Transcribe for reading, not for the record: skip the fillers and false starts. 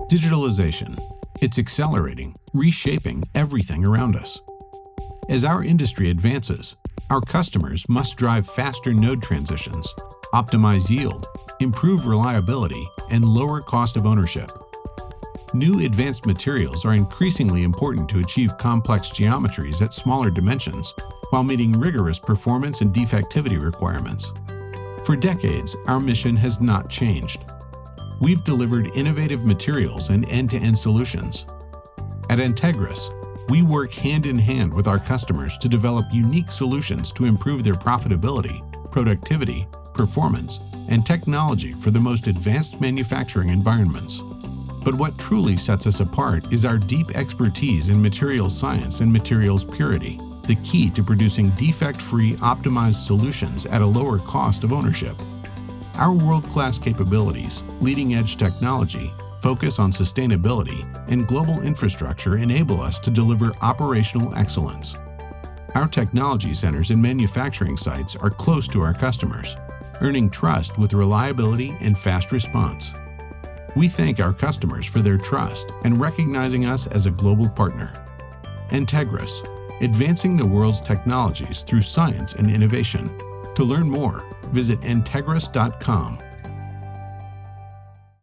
Digitalization. It's accelerating, reshaping everything around us. As our industry advances, our customers must drive faster node transitions, optimize yield, improve reliability, and lower cost of ownership. New advanced materials are increasingly important to achieve complex geometries at smaller dimensions while meeting rigorous performance and defectivity requirements. For decades, our mission has not changed. We've delivered innovative materials and end-to-end solutions. At Entegris, we work hand in hand with our customers to develop unique solutions to improve their profitability, productivity, performance, and technology for the most advanced manufacturing environments. But what truly sets us apart is our deep expertise in materials science and materials purity, the key to producing defect-free, optimized solutions at a lower cost of ownership. Our world-class capabilities, leading-edge technology, focus on sustainability, and global infrastructure enable us to deliver operational excellence. Our technology centers and manufacturing sites are close to our customers, earning trust with reliability and fast response. We thank our customers for their trust and recognizing us as a global partner. Entegris, advancing the world's technologies through science and innovation. To learn more, visit entegris.com.